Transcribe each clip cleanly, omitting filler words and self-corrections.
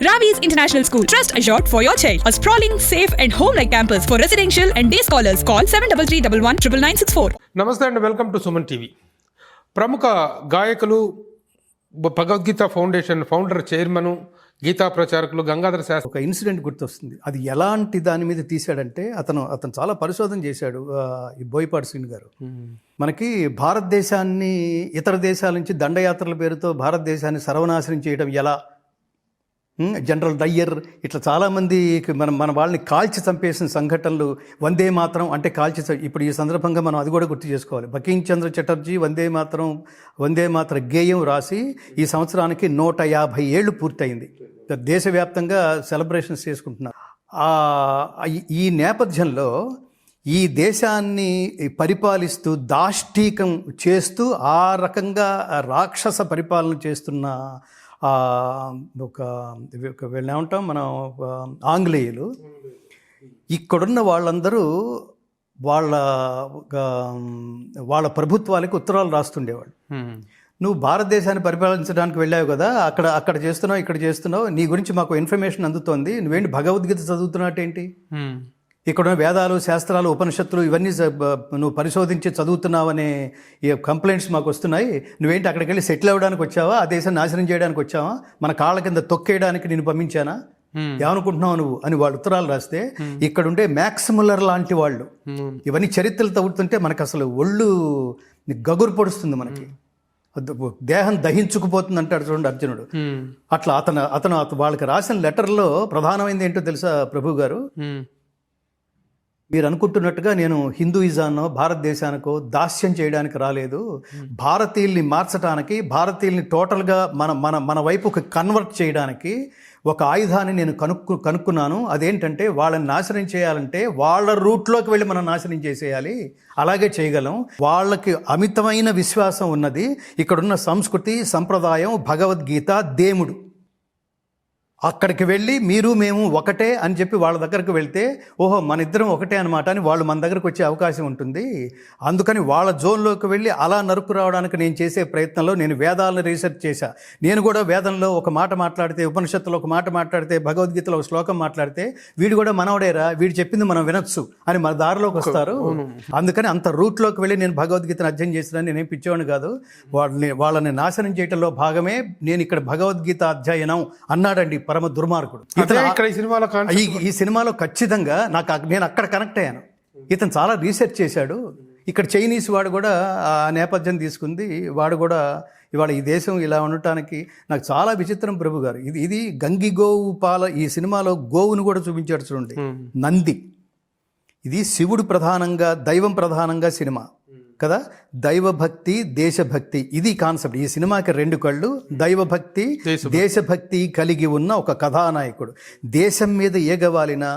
Ravi's International School. Trust assured for your child. A sprawling, safe and home-like campus for residential and day scholars. Call 7331 నమస్తే అండి, welcome to Suman TV. ప్రముఖ గాయకులు, Bhagavadgita foundation founder, chairman, గీతా ప్రచారకులు గంగాధర శాస్త్రి ఒక incident గుర్తొస్తుంది. అది ఎలాంటి దాని మీద తీశాడంటే అతను చాలా పరిశోధన చేశాడు. ఈ బోయపాటి శ్రీను గారు మనకి భారతదేశాన్ని ఇతర దేశాల నుంచి దండయాత్రల పేరుతో భారతదేశాన్ని సర్వనాశనం చేయడం ఎలా, జనరల్ డయ్యర్ ఇట్లా చాలామంది మన వాళ్ళని కాల్చి చంపేసిన సంఘటనలు, వందే మాత్రం అంటే ఇప్పుడు ఈ సందర్భంగా మనం అది కూడా గుర్తు చేసుకోవాలి. బకిం చంద్ర చటర్జీ వందే మాత్ర గేయం రాసి ఈ సంవత్సరానికి 150 ఏళ్ళు పూర్తయింది. దేశవ్యాప్తంగా సెలబ్రేషన్స్ చేసుకుంటున్నారు. ఈ నేపథ్యంలో ఈ దేశాన్ని పరిపాలిస్తూ దాష్టీకం చేస్తూ ఆ రకంగా రాక్షస పరిపాలన చేస్తున్న వీళ్ళని ఏమంటాం మనం, ఆంగ్లేయులు ఇక్కడున్న వాళ్ళందరూ వాళ్ళ ప్రభుత్వాలకు ఉత్తరాలు రాస్తుండేవాళ్ళు. నువ్వు భారతదేశాన్ని పరిపాలించడానికి వెళ్ళావు కదా, అక్కడ చేస్తున్నావు, ఇక్కడ చేస్తున్నావు, నీ గురించి మాకు ఇన్ఫర్మేషన్ అందుతోంది, నువ్వేంటి భగవద్గీత చదువుతున్నట్టేంటి, ఇక్కడ వేదాలు, శాస్త్రాలు, ఉపనిషత్తులు ఇవన్నీ నువ్వు పరిశోధించి చదువుతున్నావనే కంప్లైంట్స్ మాకు వస్తున్నాయి. నువ్వేంటి అక్కడికి వెళ్ళి సెటిల్ అవ్వడానికి వచ్చావా, ఆ దేశాన్ని నాశనం చేయడానికి వచ్చావా, మన కాళ్ళ కింద తొక్కేయడానికి నేను పంపించానా, ఏమనుకుంటున్నావు నువ్వు అని వాళ్ళు ఉత్తరాలు రాస్తే, ఇక్కడుండే మ్యాక్స్ ముల్లర్ లాంటి వాళ్ళు ఇవన్నీ చరిత్రలు తవ్వుతుంటే మనకు అసలు ఒళ్ళు గగురు పొడుస్తుంది. మనకి దేహం దహించుకుపోతుంది అంటాడు చూడండి అర్జునుడు. అట్లా అతను వాళ్ళకి రాసిన లెటర్లో ప్రధానమైనది ఏంటో తెలుసా ప్రభు గారు, మీరు అనుకుంటున్నట్టుగా నేను హిందూయిజాన్నో భారతదేశానికో దాస్యం చేయడానికి రాలేదు, భారతీయుల్ని మార్చడానికి, భారతీయుల్ని టోటల్గా మన వైపుకి కన్వర్ట్ చేయడానికి ఒక ఆయుధాన్ని నేను కనుక్కున్నాను. అదేంటంటే వాళ్ళని నాశనం చేయాలంటే వాళ్ళ రూట్లోకి వెళ్ళి మనం నాశనం చేసేయాలి, అలాగే చేయగలం. వాళ్ళకి అమితమైన విశ్వాసం ఉన్నది, ఇక్కడున్న సంస్కృతి, సంప్రదాయం, భగవద్గీత, దేవుడు. అక్కడికి వెళ్ళి మీరు మేము ఒకటే అని చెప్పి వాళ్ళ దగ్గరకు వెళ్తే, ఓహో మన ఇద్దరం ఒకటే అనమాట అని వాళ్ళు మన దగ్గరకు వచ్చే అవకాశం ఉంటుంది. అందుకని వాళ్ళ జోన్లోకి వెళ్ళి అలా నరుకు రావడానికి నేను చేసే ప్రయత్నంలో నేను వేదాలను రీసెర్చ్ చేశా. నేను కూడా వేదంలో ఒక మాట మాట్లాడితే, ఉపనిషత్తులో ఒక మాట మాట్లాడితే, భగవద్గీతలో ఒక శ్లోకం మాట్లాడితే, వీడు కూడా మనవడేరా, వీడు చెప్పింది మనం వినొచ్చు అని మన దారిలోకి వస్తారు. అందుకని అంత రూట్లోకి వెళ్ళి నేను భగవద్గీతను అధ్యయనం చేసినా, నేనేం పిచ్చేవాడిని కాదు. వాళ్ళని నాశనం చేయడంలో భాగమే నేను ఇక్కడ భగవద్గీత అధ్యయనం అన్నాడండి పరమ దుర్మార్గుడు. ఈ సినిమాలో ఖచ్చితంగా నేను అక్కడ కనెక్ట్ అయ్యాను. ఇతను చాలా రీసెర్చ్ చేశాడు. ఇక్కడ చైనీస్ వాడు కూడా ఆ నేపథ్యం తీసుకుంది. వాడు కూడా ఇవాళ ఈ దేశం ఇలా ఉండటానికి నాకు చాలా విచిత్రం ప్రభు గారు. ఇది గంగిగోవు ఈ సినిమాలో గోవును కూడా చూపించాడు చూడండి, నంది. ఇది శివుడు ప్రధానంగా, దైవం ప్రధానంగా సినిమా కదా, దైవభక్తి, దేశభక్తి, ఇది కాన్సెప్ట్. ఈ సినిమాకి 2 కళ్ళు, దైవభక్తి, దేశభక్తి కలిగి ఉన్న ఒక కథానాయకుడు. దేశం మీద ఏగవాలినా,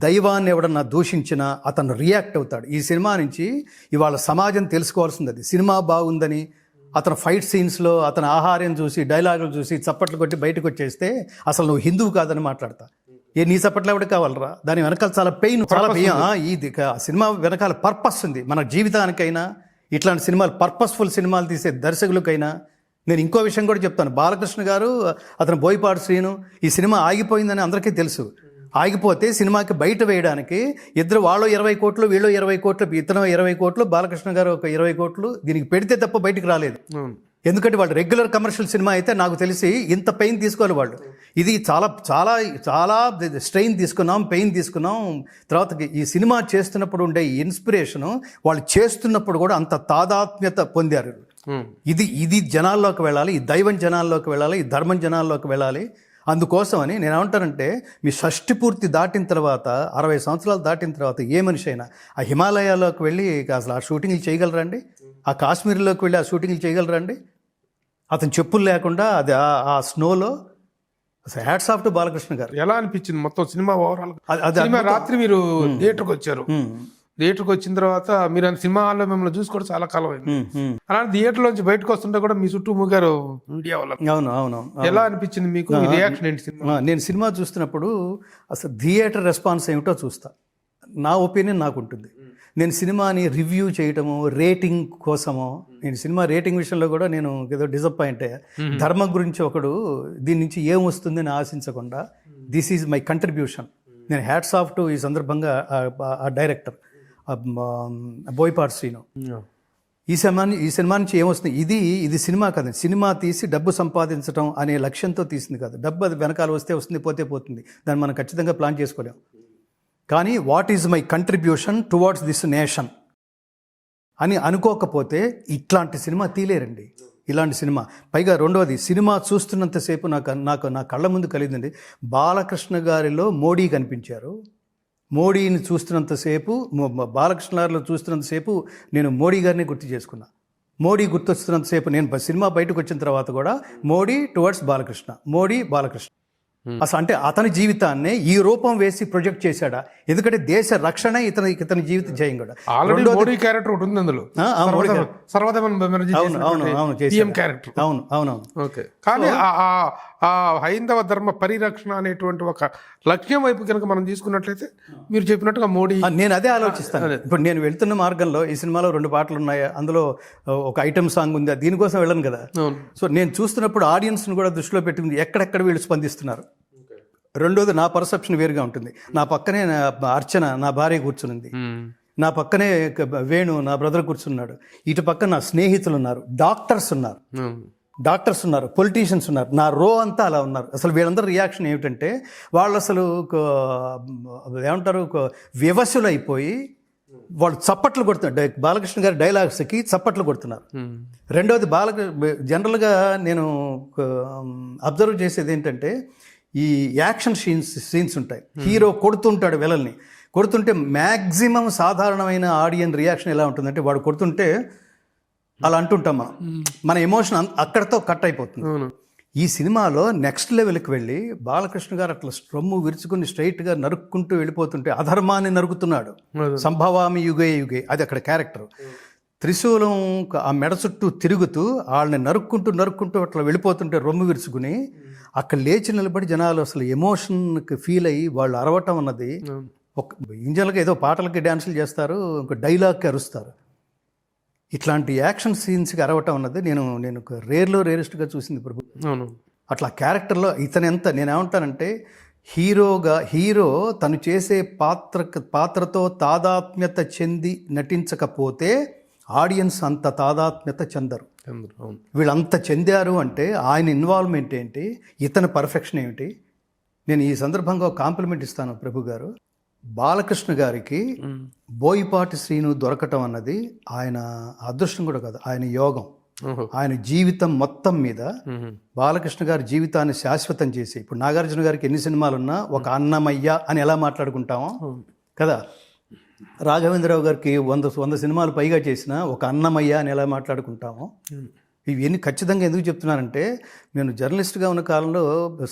దైవాన్ని ఎవడన్నా దూషించినా అతను రియాక్ట్ అవుతాడు. ఈ సినిమా నుంచి ఇవాళ సమాజం తెలుసుకోవాల్సింది అది. సినిమా బాగుందని అతను ఫైట్ సీన్స్లో అతను ఆహార్యం చూసి, డైలాగులు చూసి చప్పట్లు కొట్టి బయటకు వచ్చేస్తే అసలు నువ్వు హిందువు కాదని మాట్లాడతా. నీ చప్పట్లు ఎవరికి కావాలరా, దాని వెనకాల చాలా పెయిన్, చాలా భయం. ఇది సినిమా వెనకాల పర్పస్ ఉంది. మన జీవితానికైనా ఇట్లాంటి సినిమాలు, పర్పస్ఫుల్ సినిమాలు తీసే దర్శకులకైనా. నేను ఇంకో విషయం కూడా చెప్తాను. బాలకృష్ణ గారు, అతను బోయపాటి శ్రీను, ఈ సినిమా ఆగిపోయిందని అందరికీ తెలుసు. ఆగిపోతే సినిమాకి బయట వేయడానికి ఇద్దరు, వాళ్ళు 20 కోట్లు, వీళ్ళు 20 కోట్లు, ఇతను 20 కోట్లు, బాలకృష్ణ గారు ఒక 20 కోట్లు దీనికి పెడితే తప్ప బయటికి రాలేదు. ఎందుకంటే వాళ్ళు రెగ్యులర్ కమర్షియల్ సినిమా అయితే నాకు తెలిసి ఇంత పెయిన్ తీసుకోవాలి వాళ్ళు. ఇది చాలా చాలా చాలా స్ట్రెయిన్ తీసుకున్నాం, పెయిన్ తీసుకున్నాం. తర్వాత ఈ సినిమా చేస్తున్నప్పుడు ఉండే ఇన్స్పిరేషను వాళ్ళు చేస్తున్నప్పుడు కూడా అంత తాదాత్మ్యత పొందారు. ఇది జనాల్లోకి వెళ్ళాలి, ఈ దైవం జనాల్లోకి వెళ్ళాలి, ఈ ధర్మం జనాల్లోకి వెళ్ళాలి. అందుకోసమని నేను ఏమంటానంటే, మీ షష్టి పూర్తి దాటిన తర్వాత, 60 సంవత్సరాలు దాటిన తర్వాత ఏ మనిషి అయినా ఆ హిమాలయాల్లోకి వెళ్ళి అసలు ఆ షూటింగ్లు చేయగలరండి, ఆ కాశ్మీర్లోకి వెళ్ళి ఆ షూటింగ్లు చేయగలరండి, అతను చెప్పులు లేకుండా అది ఆ స్నోలో. హ్యాట్స్ ఆఫ్ టు బాలకృష్ణ గారు. ఎలా అనిపించింది మొత్తం సినిమా ఓవరాల్? రాత్రి మీరు థియేటర్కి వచ్చారు, థియేటర్కి వచ్చిన తర్వాత మీరు సినిమా హాల్లో మిమ్మల్ని చూసి కూడా చాలా కాలం అయింది. అలాంటి థియేటర్ నుంచి బయటకు వస్తుంటే కూడా మీ చుట్టూ మూగారు మీడియా వాళ్ళు. అవును. ఎలా అనిపించింది మీకు, రియాక్షన్ ఏంటి? నేను సినిమా చూస్తున్నప్పుడు అసలు థియేటర్ రెస్పాన్స్ ఏమిటో చూస్తా. నా ఒపీనియన్ నాకు ఉంటుంది. నేను సినిమాని రివ్యూ చేయటము రేటింగ్ కోసమో, నేను సినిమా రేటింగ్ విషయంలో కూడా నేను ఏదో డిసప్పాయింట్ అయ్యా. ధర్మం గురించి ఒకడు దీని నుంచి ఏం వస్తుందని ఆశించకుండా దిస్ ఈజ్ మై కంట్రిబ్యూషన్. నేను హ్యాట్స్ ఆఫ్ టు ఈ సందర్భంగా ఆ డైరెక్టర్ బోయపాటి శ్రీను. ఈ సినిమా నుంచి ఏమొస్తుంది, ఇది సినిమా కదండి, సినిమా తీసి డబ్బు సంపాదించడం అనే లక్ష్యంతో తీసింది కాదు. డబ్బు అది వెనకాల వస్తే వస్తుంది, పోతే పోతుంది, దాన్ని మనం ఖచ్చితంగా ప్లాన్ చేసుకోలేం. కానీ what is my contribution towards this nation అని అనుకోకపోతే ఇట్లాంటి సినిమా తీలేరండి. ఇలాంటి సినిమా పైగా రెండవది, సినిమా చూస్తున్నంతసేపు నా కళ్ళ ముందు కలిగిందండి. బాలకృష్ణ గారిలో మోడీ కనిపించారు. మోడీని చూస్తున్నంతసేపు, బాలకృష్ణ గారిలో చూస్తున్నంతసేపు నేను మోడీ గారిని గుర్తు చేసుకున్నా. మోడీ గుర్తొస్తున్నంతసేపు నేను సినిమా బయటకు వచ్చిన తర్వాత కూడా మోడీ టువర్డ్స్ బాలకృష్ణ, మోడీ బాలకృష్ణ. అసలు అంటే అతని జీవితాన్ని ఈ రూపం వేసి ప్రొజెక్ట్ చేశాడా? ఎందుకంటే దేశ రక్షణ ఇతని జీవిత జయం కూడా. ఆల్రెడీ మోడీ క్యారెక్టర్ ఒకటి ఉంది అందులో, అవును. ఓకే. కానీ ఆ హైందవ ధర్మ పరిరక్షణ అనేటువంటి ఒక లక్ష్యం వైపు కనుక మనం తీసుకున్నట్లయితే మీరు చెప్పినట్టుగా మోడీ, నేను అదే ఆలోచిస్తాను. ఇప్పుడు నేను వెళ్తున్న మార్గంలో ఈ సినిమాలో 2 పాటలు ఉన్నాయి, అందులో ఒక ఐటమ్ సాంగ్ ఉంది, దీనికోసం వెళ్ళను కదా. సో నేను చూస్తున్నప్పుడు ఆడియన్స్ని కూడా దృష్టిలో పెట్టుకుంది, ఎక్కడెక్కడ వీళ్ళు స్పందిస్తున్నారు. రెండోది, నా పర్సెప్షన్ వేరుగా ఉంటుంది. నా పక్కనే అర్చన నా భార్య కూర్చునింది, నా పక్కనే వేణు నా బ్రదర్ కూర్చున్నాడు, ఇటు పక్కన నా స్నేహితులు ఉన్నారు, డాక్టర్స్ ఉన్నారు, పొలిటీషియన్స్ ఉన్నారు, నా రో అంతా అలా ఉన్నారు. అసలు వీళ్ళందరూ రియాక్షన్ ఏమిటంటే వాళ్ళు అసలు ఏమంటారు, వివశులు అయిపోయి వాళ్ళు చప్పట్లు కొడుతున్నారు. బాలకృష్ణ గారి డైలాగ్స్కి చప్పట్లు కొడుతున్నారు. రెండవది, జనరల్గా నేను అబ్జర్వ్ చేసేది ఏంటంటే, ఈ యాక్షన్ సీన్స్ ఉంటాయి, హీరో కొడుతుంటాడు విలన్ని, కొడుతుంటే మ్యాక్సిమం సాధారణమైన ఆడియన్ రియాక్షన్ ఎలా ఉంటుందంటే, వాడు కొడుతుంటే అలా అంటుంటాం మన ఎమోషన్ అక్కడితో కట్ అయిపోతుంది. ఈ సినిమాలో నెక్స్ట్ లెవెల్కి వెళ్ళి బాలకృష్ణ గారు అట్లా స్ట్రమ్ము విరుచుకుని స్ట్రైట్గా నరుక్కుంటూ వెళ్ళిపోతుంటే, అధర్మాన్ని నరుకుతున్నాడు, సంభవామి యుగే యుగే, అది అక్కడ క్యారెక్టర్. త్రిశూలం ఆ మెడ చుట్టూ తిరుగుతూ వాళ్ళని నరుక్కుంటూ అట్లా వెళ్ళిపోతుంటే రొమ్ము విరుచుకుని అక్కడ లేచి నిలబడి జనాలు అసలు ఎమోషన్కి ఫీల్ అయ్యి వాళ్ళు అరవటం అన్నది, ఒక ఇంజన్లకి ఏదో పాటలకి డ్యాన్సులు చేస్తారు, ఒక డైలాగ్కి అరుస్తారు. ఇట్లాంటి యాక్షన్ సీన్స్కి అరవటం అన్నది నేను రేరెస్ట్గా చూసింది ప్రభు. అట్లా క్యారెక్టర్లో నేనేమంటానంటే, హీరో తను చేసే పాత్రతో తాదాత్మ్యత చెంది నటించకపోతే ఆడియన్స్ అంత తాదాత్మ్యత చెందరు. వీళ్ళంత చెందారు అంటే ఆయన ఇన్వాల్వ్మెంట్ ఏంటి, ఇతని పర్ఫెక్షన్ ఏమిటి. నేను ఈ సందర్భంగా కాంప్లిమెంట్ ఇస్తాను ప్రభు గారు. బాలకృష్ణ గారికి బోయపాటి శ్రీను దొరకటం అన్నది ఆయన అదృష్టం కూడా కాదు, ఆయన యోగం. ఆయన జీవితం మొత్తం మీద బాలకృష్ణ గారి జీవితాన్ని శాశ్వతం చేసి, ఇప్పుడు నాగార్జున గారికి ఎన్ని సినిమాలున్నా ఒక అన్నమయ్య అని ఎలా మాట్లాడుకుంటామో కదా, రాఘవేంద్రరావు గారికి 100 సినిమాలు పైగా చేసిన ఒక అన్నమయ్య అని ఎలా మాట్లాడుకుంటామో. ఇవన్నీ ఖచ్చితంగా ఎందుకు చెప్తున్నానంటే, నేను జర్నలిస్ట్గా ఉన్న కాలంలో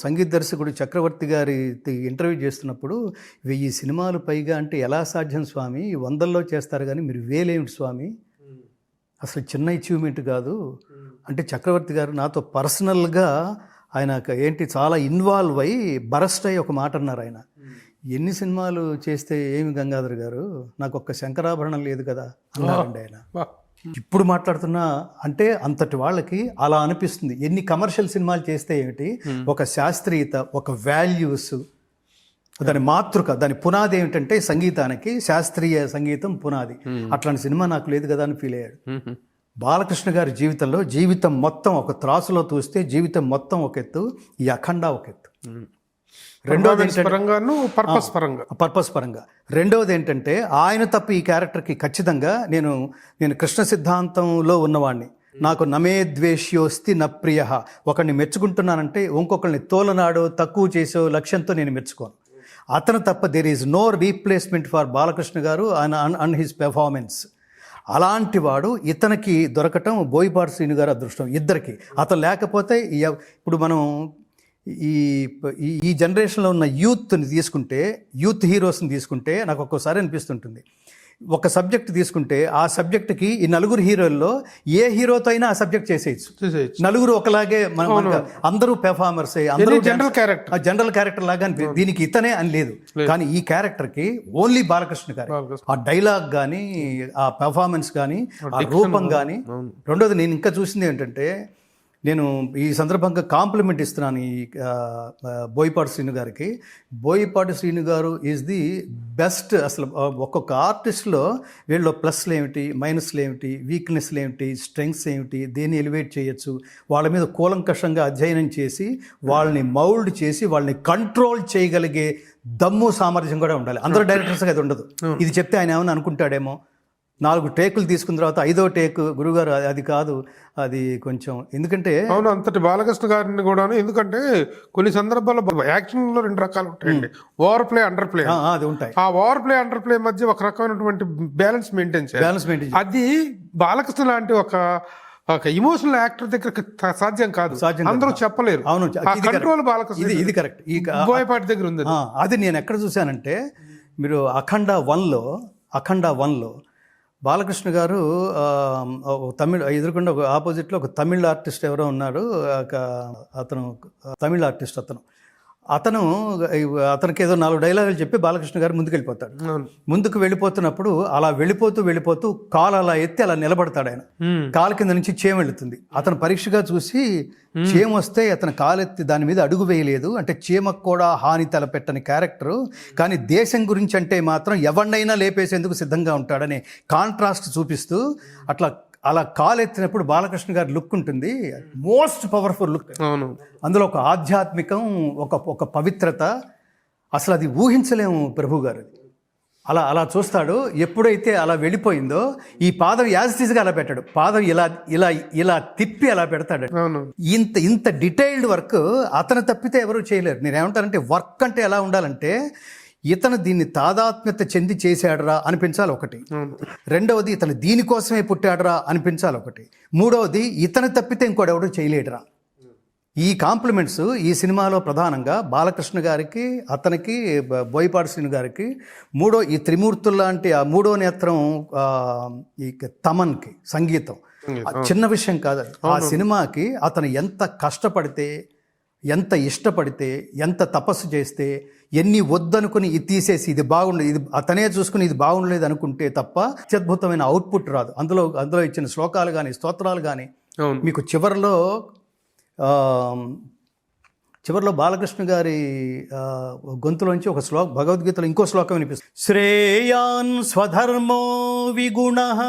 సంగీత దర్శకుడు చక్రవర్తి గారి ఇంటర్వ్యూ చేస్తున్నప్పుడు 1000 సినిమాలు పైగా అంటే ఎలా సాధ్యం స్వామి, 100లో చేస్తారు కానీ మీరు 1000 ఏమిటి స్వామి, అసలు చిన్న అచీవ్మెంట్ కాదు అంటే, చక్రవర్తి గారు నాతో పర్సనల్గా ఆయన ఏంటి చాలా ఇన్వాల్వ్ అయ్యి బరస్ట్ అయ్యి ఒక మాట అన్నారు. ఆయన ఎన్ని సినిమాలు చేస్తే ఏమి గంగాధర్ గారు, నాకు ఒక్క శంకరాభరణం లేదు కదా అన్నారండి ఆయన. ఇప్పుడు మాట్లాడుతున్నా అంటే అంతటి వాళ్ళకి అలా అనిపిస్తుంది. ఎన్ని కమర్షియల్ సినిమాలు చేస్తే ఏమిటి, ఒక శాస్త్రీయత, ఒక వాల్యూస్, దాని మాతృక, దాని పునాది ఏమిటంటే సంగీతానికి శాస్త్రీయ సంగీతం పునాది. అట్లాంటి సినిమా నాకు లేదు కదా అని ఫీల్ అయ్యాడు. బాలకృష్ణ గారి జీవితంలో జీవితం మొత్తం ఒక త్రాసులో చూస్తే జీవితం మొత్తం ఒక ఎత్తు, ఈ అఖండ ఒక ఎత్తు. పర్పస్ పరంగా రెండవది ఏంటంటే, ఆయన తప్ప ఈ క్యారెక్టర్కి ఖచ్చితంగా నేను కృష్ణ సిద్ధాంతంలో ఉన్నవాడిని. నాకు నమే ద్వేష్యోస్తి న ప్రియ, ఒకరిని మెచ్చుకుంటున్నానంటే ఇంకొకరిని తోలనాడో తక్కువ చేసో లక్ష్యంతో నేను మెచ్చుకోను. అతను తప్ప there is no replacement for Balakrishna garu and his performance. అలాంటి వాడు ఇతనికి దొరకటం బోయపాటి శ్రీను గారు అదృష్టం, ఇద్దరికి. అతను లేకపోతే ఇప్పుడు మనం ఈ జనరేషన్లో ఉన్న యూత్ హీరోస్ని తీసుకుంటే నాకు ఒక్కోసారి అనిపిస్తుంటుంది, ఒక సబ్జెక్ట్ తీసుకుంటే ఆ సబ్జెక్ట్కి ఈ నలుగురు హీరోల్లో ఏ హీరోతో అయినా ఆ సబ్జెక్ట్ చేసేయచ్చు. నలుగురు ఒకలాగే అందరూ పెర్ఫార్మర్స్, అందరూ జనరల్ క్యారెక్టర్ లాగా దీనికి ఇతనే అని లేదు. కానీ ఈ క్యారెక్టర్కి ఓన్లీ బాలకృష్ణ గారు ఆ డైలాగ్ కానీ, ఆ పెర్ఫార్మెన్స్ కానీ, ఆ రూపం కానీ. రెండోది నేను ఇంకా చూసింది ఏంటంటే, నేను ఈ సందర్భంగా కాంప్లిమెంట్ ఇస్తున్నాను ఈ బోయపాటి శ్రీను గారికి. బోయపాటి శ్రీను గారు ఈజ్ ది బెస్ట్. అసలు ఒక్కొక్క ఆర్టిస్ట్లో వీళ్ళు ప్లస్లు ఏమిటి, మైనస్లు ఏమిటి, వీక్నెస్లు ఏమిటి, స్ట్రెంగ్స్ ఏమిటి, దేన్ని ఎలివేట్ చేయొచ్చు, వాళ్ళ మీద కూలంకషంగా అధ్యయనం చేసి వాళ్ళని మౌల్డ్ చేసి వాళ్ళని కంట్రోల్ చేయగలిగే దమ్ము సామర్థ్యం కూడా ఉండాలి. అందరూ డైరెక్టర్స్గా అది ఉండదు. ఇది చెప్తే ఆయన ఏమైనా అనుకుంటాడేమో, 4 టేకులు తీసుకున్న తర్వాత 5వ టేక్ గురుగారు అది కాదు, అది కొంచెం, ఎందుకంటే అవును అంతటి బాలకృష్ణ గారిని కూడా, ఎందుకంటే కొన్ని సందర్భాల్లో యాక్షన్ లో 2 రకాలు ఉంటాయండి, ఓవర్ ప్లే, అండర్ ప్లే. అది ఉంటాయి. ఆ ఓవర్ ప్లే, అండర్ ప్లే మధ్య ఒక రకమైనటువంటి బ్యాలెన్స్ మెయింటైన్ చేయాలి. అది బాలకృష్ణ లాంటి ఒక ఇమోషనల్ యాక్టర్ దగ్గర సాధ్యం కాదు, అందరూ చెప్పలేరు. అవును, కంట్రోల్ బాలకృష్ణ ఇది కరెక్ట్. ఈ బోయపాటి దగ్గర ఉంది. అది నేను ఎక్కడ చూశానంటే, మీరు అఖండ 1లో బాలకృష్ణ గారు ఎదురుకుండా ఒక ఆపోజిట్లో ఒక తమిళ్ ఆర్టిస్ట్ ఎవరో ఉన్నారు, అతను తమిళ్ ఆర్టిస్ట్. అతనికి ఏదో 4 డైలాగులు చెప్పి బాలకృష్ణ గారు ముందుకు వెళ్ళిపోతున్నప్పుడు అలా వెళ్ళిపోతూ కాలు అలా ఎత్తి అలా నిలబడతాడు. ఆయన కాలు కింద నుంచి చేమ వెళుతుంది. అతను పరీక్షగా చూసి చేమ వస్తే అతను కాలెత్తి దాని మీద అడుగు వేయలేదు, అంటే చీమకు కూడా హాని తలపెట్టని క్యారెక్టరు, కానీ దేశం గురించి అంటే మాత్రం ఎవరినైనా లేపేసేందుకు సిద్ధంగా ఉంటాడని కాంట్రాస్ట్ చూపిస్తూ అలా కాలెత్తినప్పుడు బాలకృష్ణ గారి లుక్ ఉంటుంది, మోస్ట్ పవర్ఫుల్ లుక్. అందులో ఒక ఆధ్యాత్మికం, ఒక పవిత్రత, అసలు అది ఊహించలేము ప్రభు గారు. అలా చూస్తాడు. ఎప్పుడైతే అలా వెళ్ళిపోయిందో ఈ పాదం యాజిటీస్గా అలా పెట్టాడు, పాదం ఇలా తిప్పి అలా పెడతాడు. ఇంత డీటెయిల్డ్ వర్క్ అతను తప్పితే ఎవరు చేయలేరు. నేనేమంటానంటే, వర్క్ అంటే ఎలా ఉండాలంటే, ఇతను దీన్ని తాదాత్మ్యత చెంది చేశాడరా అనిపించాలి ఒకటి, రెండవది ఇతను దీనికోసమే పుట్టాడరా అనిపించాలి ఒకటి, మూడవది ఇతను తప్పితే ఇంకోడెవడో చేయలేడురా. ఈ కాంప్లిమెంట్స్ ఈ సినిమాలో ప్రధానంగా బాలకృష్ణ గారికి, అతనికి, బోయపాటి శ్రీను గారికి, ఈ త్రిమూర్తుల్లాంటి ఆ 3వ నేత్రం ఈ తమన్కి సంగీతం చిన్న విషయం కాదు. ఆ సినిమాకి అతను ఎంత కష్టపడితే, ఎంత ఇష్టపడితే, ఎంత తపస్సు చేస్తే, ఎన్ని వద్దనుకుని ఇది తీసేసి ఇది బాగుండదు, ఇది అతనే చూసుకుని ఇది బాగుండలేదు అనుకుంటే తప్ప అత్యద్భుతమైన అవుట్పుట్ రాదు. అందులో ఇచ్చిన శ్లోకాలు కానీ, స్తోత్రాలు కానీ, మీకు చివరిలో బాలకృష్ణ గారి గొంతులోంచి ఒక భగవద్గీతలో ఇంకో శ్లోకం వినిపిస్తుంది. శ్రేయాన్ స్వధర్మో విగుణః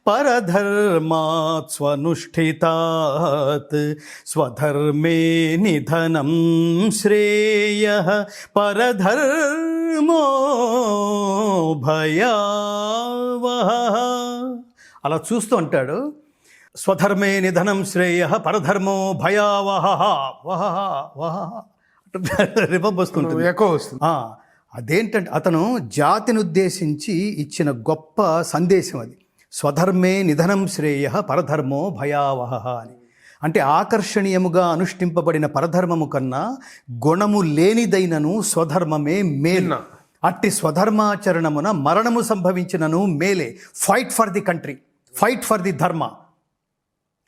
పరధర్మాత్ స్వనుష్ఠితాత్ స్వధర్మే నిధనం శ్రేయః పరధర్మో భయావహః. అలా చూస్తూ అంటాడు, స్వధర్మే నిధనం శ్రేయ పరధర్మో భయావహ వస్తుంటుంది. అదేంటంటే, అతను జాతిని ఉద్దేశించి ఇచ్చిన గొప్ప సందేశం అది. స్వధర్మే నిధనం శ్రేయ పరధర్మో భయావహ అని. అంటే ఆకర్షణీయముగా అనుష్ఠింపబడిన పరధర్మము కన్నా గుణము లేనిదైనను స్వధర్మమే మేలు. అట్టి స్వధర్మాచరణమున మరణము సంభవించినను మేలే. Fight for the country, fight for the ధర్మ.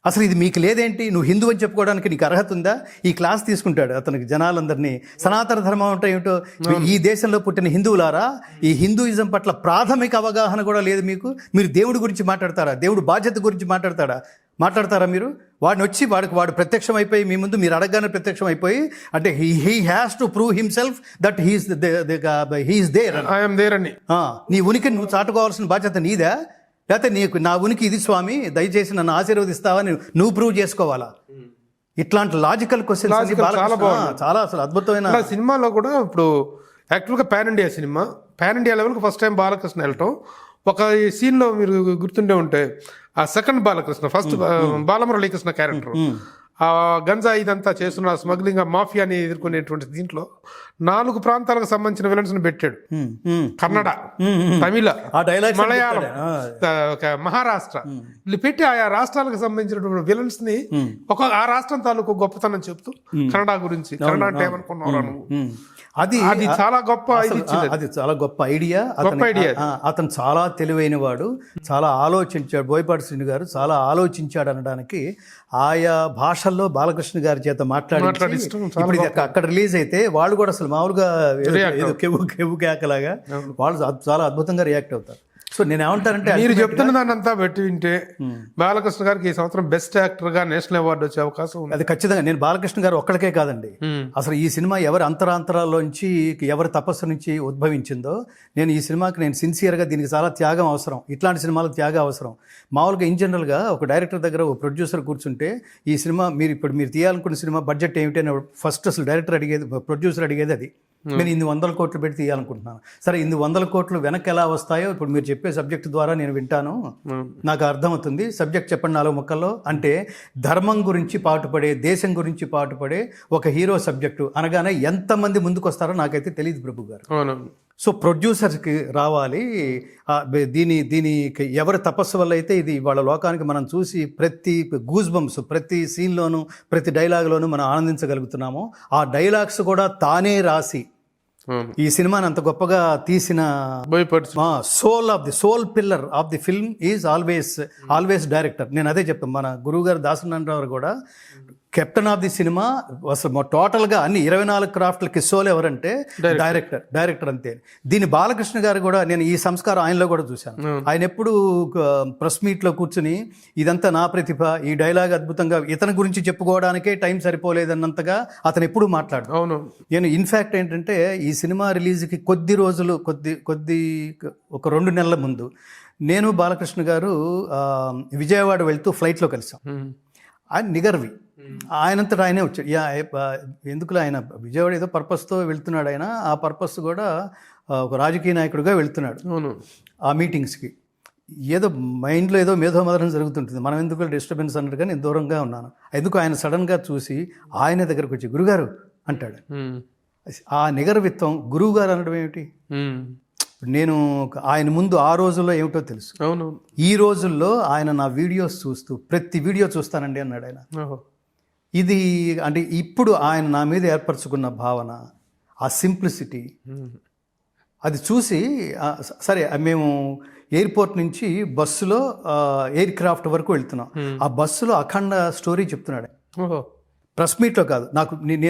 అసలు ఇది మీకు లేదేంటి? నువ్వు హిందూ అని చెప్పుకోవడానికి నీకు అర్హత ఉందా? ఈ క్లాస్ తీసుకుంటాడు అతనికి జనాలందరినీ. సనాతన ధర్మం అంటే ఏమిటో, ఈ దేశంలో పుట్టిన హిందువులారా, ఈ హిందూయిజం పట్ల ప్రాథమిక అవగాహన కూడా లేదు మీకు. మీరు దేవుడి గురించి మాట్లాడతారా? దేవుడు బాధ్యత గురించి మాట్లాడతారా మీరు? వాడిని వచ్చి వాడు ప్రత్యక్షం అయిపోయి మీ ముందు మీరు అడగగానే ప్రత్యక్షం అయిపోయి, అంటే he has to prove himself that he is there, I'm there అని. నీ ఉనికిని నువ్వు చాటుకోవాల్సిన బాధ్యత నీదా? లేకపోతే నీకు నా ఉనికి ఇది స్వామి, దయచేసి నన్ను ఆశీర్వదిస్తావని నువ్వు ప్రూవ్ చేసుకోవాలా? ఇట్లాంటి లాజికల్ క్వశ్చన్స్ చాలా అసలు అద్భుతమైన సినిమాలో కూడా. ఇప్పుడు యాక్చువల్గా పాన్ ఇండియా లెవెల్కి ఫస్ట్ టైం బాలకృష్ణ వెళ్ళటం. ఒక సీన్లో మీరు గుర్తుండే ఉంటే, ఆ second Balakrishna, first Balamuralikrishna character, ఆ గంజా ఇదంతా చేస్తున్న స్మగ్లింగ్ ఆ మాఫియాని ఎదుర్కొనేటువంటి దీంట్లో 4 ప్రాంతాలకు సంబంధించిన విలన్స్ని పెట్టాడు. కన్నడ, తమిళ, ఆ డైలాగ్స్ మలయాళం, మహారాష్ట్ర వీళ్ళు పెట్టి ఆయా రాష్ట్రాలకు సంబంధించినటువంటి విలన్స్ ని ఆ రాష్ట్రం తాలూకు గొప్పతనం చెప్తూ కన్నడ గురించి, కన్నడ అంటే ఏమనుకున్నావు నువ్వు, అది చాలా గొప్ప అది చాలా గొప్ప ఐడియా. అతను చాలా తెలివైన వాడు, చాలా ఆలోచించాడు. బోయపాటి శ్రీను గారు చాలా ఆలోచించాడు అనడానికి ఆయా భాషల్లో బాలకృష్ణ గారి చేత మాట్లాడి ఇప్పుడు ఇది అక్కడ రిలీజ్ అయితే వాళ్ళు కూడా అసలు మామూలుగా కెవ్వు కేకలాగా వాళ్ళు చాలా అద్భుతంగా రియాక్ట్ అవుతారు. సో నేను ఏమంటానంటే మీరు చెప్తున్న దాన్ని అంతా పెట్టి వింటే బాలకృష్ణ గారికి ఈ సంవత్సరం బెస్ట్ యాక్టర్ గా నేషనల్ అవార్డు వచ్చే అవకాశం ఉంది. అది ఖచ్చితంగా. నేను బాలకృష్ణ గారు ఒక్కడికే కాదండి, అసలు ఈ సినిమా ఎవరి అంతరాంతరాల్లోంచి ఎవరి తపస్సు నుంచి ఉద్భవించిందో, నేను ఈ సినిమాకి నేను సిన్సియర్గా దీనికి చాలా త్యాగం అవసరం, ఇట్లాంటి సినిమాలకు త్యాగం అవసరం. మామూలుగా ఇన్ జనరల్గా ఒక డైరెక్టర్ దగ్గర ఒక ప్రొడ్యూసర్ కూర్చుంటే ఈ సినిమా మీరు తీయాలనుకున్న సినిమా బడ్జెట్ ఏమిటి అని ఫస్ట్ అసలు డైరెక్టర్ అడిగేది, ప్రొడ్యూసర్ అడిగేది అది. నేను ఇన్ని 100 కోట్లు పెట్టి తీయాలనుకుంటున్నాను. సరే, ఇన్ని 100 కోట్లు వెనక్కి ఎలా వస్తాయో ఇప్పుడు మీరు చెప్పే సబ్జెక్ట్ ద్వారా నేను వింటాను, నాకు అర్థమవుతుంది, సబ్జెక్ట్ చెప్పండి 4 ముక్కల్లో అంటే. ధర్మం గురించి పాటుపడే, దేశం గురించి పాటుపడే ఒక హీరో సబ్జెక్టు అనగానే ఎంతమంది ముందుకు వస్తారో నాకైతే తెలియదు ప్రభు గారు. సో ప్రొడ్యూసర్కి రావాలి. దీనికి ఎవరి తపస్సు వల్ల అయితే ఇది వాళ్ళ లోకానికి మనం చూసి ప్రతి గూస్ బంప్స్, ప్రతి సీన్లోనూ, ప్రతి డైలాగ్లోనూ మనం ఆనందించగలుగుతున్నాము. ఆ డైలాగ్స్ కూడా తానే రాసి ఈ సినిమాని అంత గొప్పగా తీసిన soul pillar of the film is always director. నేను అదే చెప్తాను. మన గురువు గారు దాసనారాయణరావు కూడా కెప్టెన్ ఆఫ్ ది సినిమా అసలు టోటల్గా అన్ని 24 క్రాఫ్ట్లకి సోల్ ఎవరంటే డైరెక్టర్ అంతే. దీని బాలకృష్ణ గారు కూడా నేను ఈ సంస్కారం ఆయనలో కూడా చూశాను. ఆయన ఎప్పుడు ప్రెస్ మీట్లో కూర్చుని ఇదంతా నా ప్రతిభ, ఈ డైలాగ్ అద్భుతంగా ఇతని గురించి చెప్పుకోవడానికే టైం సరిపోలేదన్నంతగా అతను ఎప్పుడు మాట్లాడు. నేను ఇన్ఫ్యాక్ట్ ఏంటంటే ఈ సినిమా రిలీజ్కి కొద్ది రోజులు ఒక 2 నెలల ముందు నేను బాలకృష్ణ గారు విజయవాడ వెళ్తూ ఫ్లైట్లో కలిసాం. ఆయన నిగర్వి, ఆయనంతటా ఆయనే వచ్చాడు. ఎందుకులే, ఆయన విజయవాడ ఏదో పర్పస్తో వెళ్తున్నాడు. ఆయన ఆ పర్పస్ కూడా ఒక రాజకీయ నాయకుడిగా వెళ్తున్నాడు ఆ మీటింగ్స్కి. ఏదో మైండ్లో ఏదో మేధోమదనం జరుగుతుంటుంది, మనం ఎందుకు డిస్టర్బెన్స్ అన్నట్టుగా నేను దూరంగా ఉన్నాను. ఎందుకు ఆయన సడన్గా చూసి ఆయన దగ్గరకు వచ్చి గురుగారు అంటాడు. ఆ నిగర్విత్వం గురువు గారు అనడం ఏమిటి? నేను ఆయన ముందు ఆ రోజుల్లో ఏమిటో తెలుసు. ఈ రోజుల్లో ఆయన నా వీడియోస్ చూస్తూ ప్రతి వీడియో చూస్తానండి అన్నాడు ఆయన. ఇది అంటే ఇప్పుడు ఆయన నా మీద ఏర్పరచుకున్న భావన, ఆ సింప్లిసిటీ, అది చూసి సరే మేము ఎయిర్పోర్ట్ నుంచి బస్సులో ఎయిర్ క్రాఫ్ట్ వరకు వెళ్తున్నాం. ఆ బస్సులో అఖండ స్టోరీ చెప్తున్నాడు. ప్రెస్ మీట్లో కాదు, నాకు నేను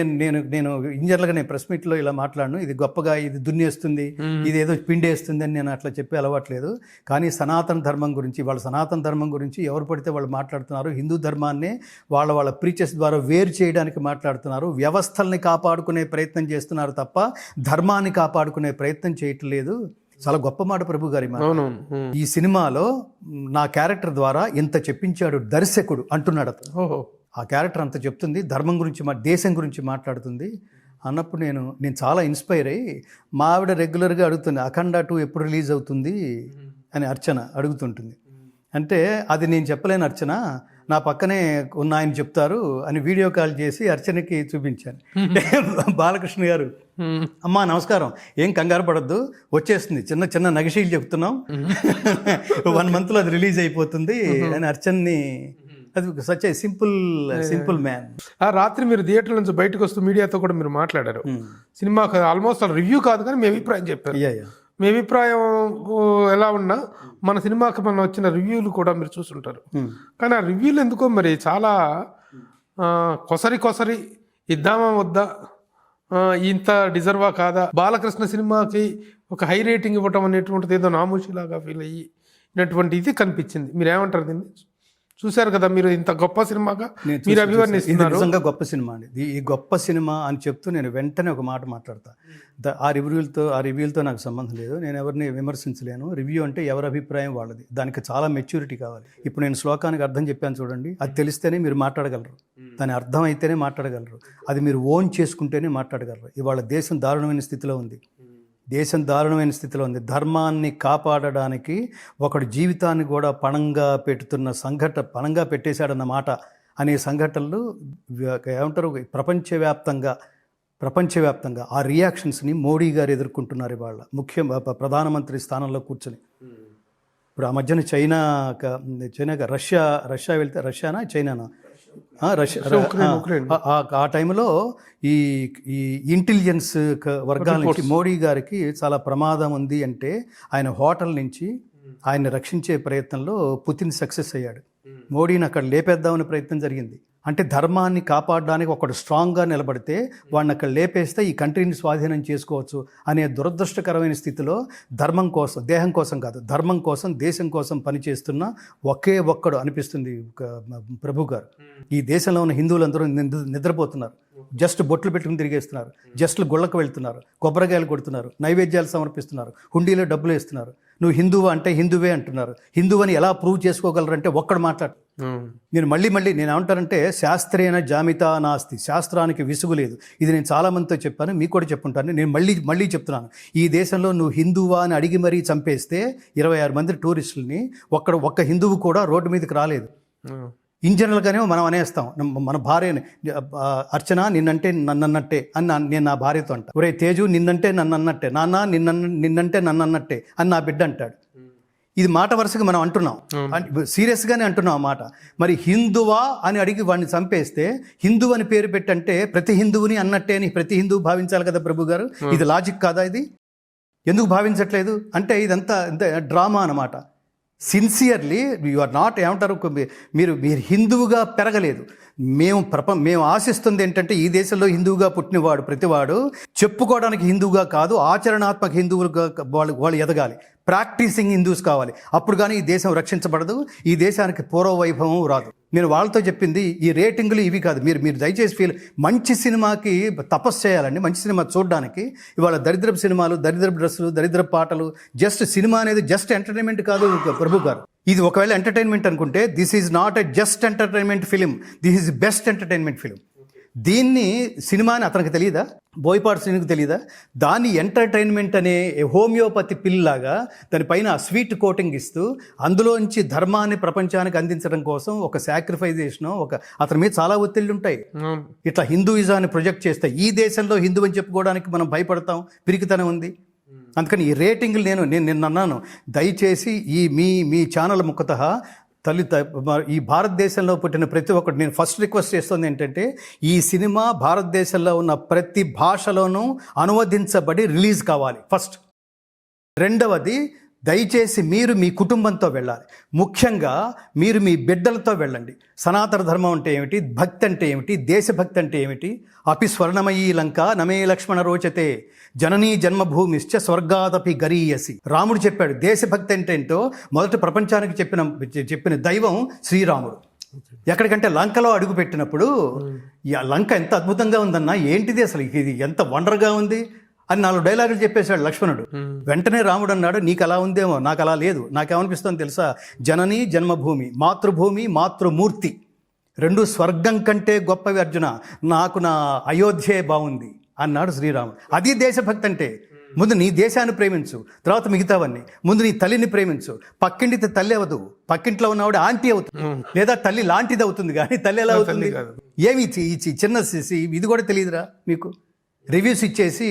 ఇంజనరల్గా నేను ప్రెస్ మీట్లో ఇలా మాట్లాడను, ఇది గొప్పగా ఇది దున్నేస్తుంది, ఇది ఏదో పిండేస్తుంది అని నేను అట్లా చెప్పే అలవాట్లేదు. కానీ సనాతన ధర్మం గురించి, వాళ్ళ సనాతన ధర్మం గురించి ఎవరు పడితే వాళ్ళు మాట్లాడుతున్నారు. హిందూ ధర్మాన్ని వాళ్ళ ప్రీచెస్ ద్వారా వేరు చేయడానికి మాట్లాడుతున్నారు. వ్యవస్థల్ని కాపాడుకునే ప్రయత్నం చేస్తున్నారు తప్ప ధర్మాన్ని కాపాడుకునే ప్రయత్నం చేయట్లేదు. చాలా గొప్ప మాట ప్రభు గారి మాట. ఈ సినిమాలో నా క్యారెక్టర్ ద్వారా ఇంత చెప్పించాడు దర్శకుడు అంటున్నాడు అతను. ఆ క్యారెక్టర్ అంత చెప్తుంది, ధర్మం గురించి, దేశం గురించి మాట్లాడుతుంది అన్నప్పుడు నేను చాలా ఇన్స్పైర్ అయ్యి మా ఆవిడ రెగ్యులర్గా అడుగుతుంది, అఖండ 2 ఎప్పుడు రిలీజ్ అవుతుంది అని అర్చన అడుగుతుంటుంది. అంటే అది నేను చెప్పలేను అర్చన, నా పక్కనే ఉన్న ఆయన చెప్తారు అని వీడియో కాల్ చేసి అర్చనకి చూపించాను. బాలకృష్ణ గారు, అమ్మా నమస్కారం, ఏం కంగారు పడద్దు, వచ్చేస్తుంది, చిన్న నగిషీలు చెప్తున్నాం, 1 monthలో అది రిలీజ్ అయిపోతుంది అని అర్చన్ని. అది సచ్ ఏ సింపుల్ మ్యాన్. ఆ రాత్రి మీరు థియేటర్ నుంచి బయటకు వస్తూ మీడియాతో కూడా మీరు మాట్లాడారు. సినిమాకి ఆల్మోస్ట్ రివ్యూ కాదు కానీ మీ అభిప్రాయం చెప్పారు. మీ అభిప్రాయం ఎలా ఉన్నా మన సినిమాకి మన వచ్చిన రివ్యూలు కూడా మీరు చూస్తుంటారు. కానీ ఆ రివ్యూలు ఎందుకో మరి చాలా కొసరి ఇద్దామా వద్దా, ఇంత డిజర్వా కాదా, బాలకృష్ణ సినిమాకి ఒక హై రేటింగ్ ఇవ్వటం అనేటువంటిది ఏదో నామూషిలాగా ఫీల్ అయ్యినటువంటి ఇది కనిపించింది. మీరేమంటారు దీన్ని? చూశారు కదా మీరు, ఇంత గొప్ప సినిమాగా మీరు అభివర్ణిస్తున్నారు. నిజంగా గొప్ప సినిమా అండి. ఈ గొప్ప సినిమా అని చెప్తూ నేను వెంటనే ఒక మాట మాట్లాడతా. ఆ రివ్యూలతో నాకు సంబంధం లేదు, నేను ఎవరిని విమర్శించలేను. రివ్యూ అంటే ఎవరి అభిప్రాయం వాళ్ళది, దానికి చాలా మెచ్యూరిటీ కావాలి. ఇప్పుడు నేను శ్లోకానికి అర్థం చెప్పాను చూడండి, అది తెలిస్తేనే మీరు మాట్లాడగలరు, దాని అర్థం అయితేనే మాట్లాడగలరు, అది మీరు ఓన్ చేసుకుంటేనే మాట్లాడగలరు. ఇవాళ దేశం దారుణమైన స్థితిలో ఉంది. ధర్మాన్ని కాపాడడానికి ఒకడు జీవితాన్ని కూడా పణంగా పెట్టేశాడన్న మాట అనే సంఘటనలు ఏమంటారు ప్రపంచవ్యాప్తంగా ఆ రియాక్షన్స్ని మోడీ గారు ఎదుర్కొంటున్నారు ఇవాళ. ప్రధానమంత్రి స్థానంలో కూర్చొని. ఇప్పుడు ఆ మధ్యన చైనాగా రష్యా వెళ్తే రష్యానా చైనానా ఆ టైంలో ఈ ఇంటెలిజెన్స్ వర్గాల నుంచి మోడీ గారికి చాలా ప్రమాదం ఉంది అంటే ఆయన హోటల్ నుంచి ఆయన్ని రక్షించే ప్రయత్నంలో పుతిన్ సక్సెస్ అయ్యాడు. మోడీని అక్కడ లేపేద్దామనే ప్రయత్నం జరిగింది. అంటే ధర్మాన్ని కాపాడడానికి ఒకడు స్ట్రాంగ్గా నిలబడితే వాడిని అక్కడ లేపేస్తే ఈ కంట్రీని స్వాధీనం చేసుకోవచ్చు అనే దురదృష్టకరమైన స్థితిలో ధర్మం కోసం, దేహం కోసం కాదు, ధర్మం కోసం, దేశం కోసం పనిచేస్తున్న ఒకే ఒక్కడు అనిపిస్తుంది ప్రభు గారు. ఈ దేశంలో ఉన్న హిందువులందరూ నిద్రపోతున్నారు. జస్ట్ బొట్లు పెట్టుకుని తిరిగేస్తున్నారు, జస్ట్ గుళ్ళకు వెళ్తున్నారు, కొబ్బరికాయలు కొడుతున్నారు, నైవేద్యాలు సమర్పిస్తున్నారు, హుండీలో డబ్బులు వేస్తున్నారు. నువ్వు హిందువు అంటే హిందువే అంటున్నారు. హిందువని ఎలా ప్రూవ్ చేసుకోగలరంటే ఒక్కడు మాట్లాడు. నేను మళ్ళీ నేను ఏమంటానంటే శాస్త్రేణ జామితా నాస్తి, శాస్త్రానికి విసుగు లేదు. ఇది నేను చాలామందితో చెప్పాను, మీకు కూడా చెప్పుంటాను. నేను మళ్ళీ చెప్తున్నాను, ఈ దేశంలో నువ్వు హిందువా అని అడిగి మరీ చంపేస్తే 26 మంది టూరిస్టులని ఒక్క హిందువు కూడా రోడ్డు మీదకి రాలేదు. ఇన్ జనరల్గానే మనం అనేస్తాం, మన భార్యని అర్చన నిన్నంటే నన్నన్నట్టే అని నేను నా భార్యతో అంటా. ఒరే తేజు నిన్నంటే నన్నన్నట్టే, నాన్న నిన్నంటే నన్నన్నట్టే అని నా బిడ్డ అంటాడు. ఇది మాట వరుసగా మనం అంటున్నాం, సీరియస్గానే అంటున్నాం ఆ మాట. మరి హిందువా అని అడిగి వాడిని చంపేస్తే హిందువు అని పేరు పెట్టంటే ప్రతి హిందువుని అన్నట్టే అని ప్రతి హిందువు భావించాలి కదా ప్రభు గారు. ఇది లాజిక్ కాదా? ఇది ఎందుకు భావించట్లేదు అంటే ఇదంతా డ్రామా అన్నమాట. సిన్సియర్లీ యు ఆర్ నాట్, ఏమంటారు, మీరు హిందువుగా పెరగలేదు. మేము ఆశిస్తుంది ఏంటంటే ఈ దేశంలో హిందువుగా పుట్టినవాడు ప్రతివాడు చెప్పుకోవడానికి హిందువుగా కాదు, ఆచరణాత్మక హిందువులుగా వాళ్ళు ఎదగాలి. ప్రాక్టీసింగ్ హిందూస్ కావాలి. అప్పుడు కానీ ఈ దేశం రక్షించబడదు, ఈ దేశానికి పూర్వ వైభవం రాదు. నేను వాళ్ళతో చెప్పింది ఈ రేటింగ్లు ఇవి కాదు. మీరు దయచేసి మంచి సినిమాకి తపస్సు చేయాలండి. మంచి సినిమా చూడడానికి ఇవాళ దరిద్రపు సినిమాలు, దరిద్రపు డ్రెస్సులు, దరిద్రపు పాటలు, జస్ట్ సినిమా అనేది జస్ట్ ఎంటర్టైన్మెంట్ కాదు ప్రభు గారు. ఇది ఒకవేళ ఎంటర్టైన్మెంట్ అనుకుంటే this is not a just entertainment film, this is best entertainment film. దీన్ని సినిమా అని అతనికి తెలియదా? బోయపాటి శ్రీనికి తెలియదా? దాన్ని ఎంటర్టైన్మెంట్ అనే హోమియోపతి పిల్లాగా దానిపైన స్వీట్ కోటింగ్ ఇస్తూ అందులోంచి ధర్మాన్ని ప్రపంచానికి అందించడం కోసం ఒక సాక్రిఫైజేషన్, అతని మీద చాలా ఒత్తిళ్ళు ఉంటాయి. ఇట్లా హిందూయిజాన్ని ప్రొజెక్ట్ చేస్తే ఈ దేశంలో హిందూ అని చెప్పుకోవడానికి మనం భయపడతాం, పిరికితనం ఉంది. అందుకని ఈ రేటింగ్లు నేను అన్నాను, దయచేసి మీ ఛానల్ ముఖతః ఈ భారతదేశంలో పుట్టిన ప్రతి ఒక్కటి నేను ఫస్ట్ రిక్వెస్ట్ చేస్తుంది ఏంటంటే ఈ సినిమా భారతదేశంలో ఉన్న ప్రతి భాషలోనూ అనువదించబడి రిలీజ్ కావాలి ఫస్ట్. రెండవది, దయచేసి మీరు మీ కుటుంబంతో వెళ్ళాలి. ముఖ్యంగా మీరు మీ బిడ్డలతో వెళ్ళండి. సనాతన ధర్మం అంటే ఏమిటి, భక్తి అంటే ఏమిటి, దేశభక్తి అంటే ఏమిటి. అపి స్వర్ణమయీ లంక నమే లక్ష్మణ రోచతే జననీ జన్మభూమిశ్చ స్వర్గాదపి గరీయసి. రాముడు చెప్పాడు దేశభక్తి అంటే ఏంటో. మొదట ప్రపంచానికి చెప్పిన దైవం శ్రీరాముడు. ఎక్కడికంటే లంకలో అడుగు పెట్టినప్పుడు లంక ఎంత అద్భుతంగా ఉందన్నా, ఏంటిది అసలు, ఇది ఎంత వండర్గా ఉంది అని 4 డైలాగులు చెప్పేశాడు లక్ష్మణుడు. వెంటనే రాముడు అన్నాడు, నీకు అలా ఉందేమో, నాకు అలా లేదు. నాకేమనిపిస్తుంది తెలుసా, జననీ జన్మభూమి, మాతృభూమి మాతృమూర్తి, 2 స్వర్గం కంటే గొప్పవి అర్జున, నాకు నా అయోధ్యే బాగుంది అన్నాడు శ్రీరాముడు. అది దేశభక్తి అంటే. ముందు నీ దేశాన్ని ప్రేమించు, తర్వాత మిగతావన్నీ. ముందు నీ తల్లిని ప్రేమించు. పక్కింటి తల్లి అవ్వదు, పక్కింట్లో ఉన్నవాడు ఆంటీ అవుతుంది, లేదా తల్లి లాంటిది అవుతుంది, కానీ తల్లి ఎలా అవుతుంది? ఏమి చిన్న ఇది కూడా తెలియదురా మీకు? రివ్యూస్ ఇచ్చేసి,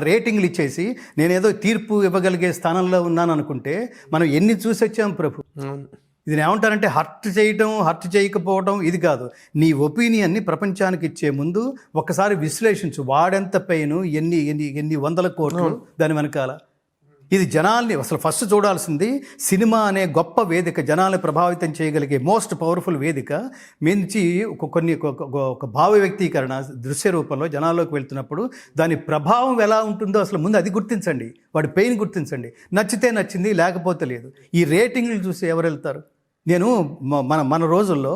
రేటింగ్లు ఇచ్చేసి నేనేదో తీర్పు ఇవ్వగలిగే స్థానంలో ఉన్నాను అనుకుంటే మనం ఎన్ని చూసి వచ్చాం ప్రభు. ఇది ఏమంటారంటే హర్ట్ చేయకపోవడం ఇది కాదు. నీ ఒపీనియన్ని ప్రపంచానికి ఇచ్చే ముందు ఒక్కసారి విశ్లేషించు. వాడెంత పెయిన్, ఎన్ని వందల కోట్లు దాని వెనకాల. ఇది జనాల్ని అసలు ఫస్ట్ చూడాల్సింది. సినిమా అనే గొప్ప వేదిక, జనాల్ని ప్రభావితం చేయగలిగే మోస్ట్ పవర్ఫుల్ వేదిక మించి ఒక భావ వ్యక్తీకరణ దృశ్య రూపంలో జనాల్లోకి వెళ్తున్నప్పుడు దాని ప్రభావం ఎలా ఉంటుందో అసలు ముందు అది గుర్తించండి. వాడి పెయిన్ గుర్తించండి. నచ్చితే నచ్చింది, లేకపోతే లేదు. ఈ రేటింగ్లు చూసి ఎవరు వెళ్తారు? నేను మన రోజుల్లో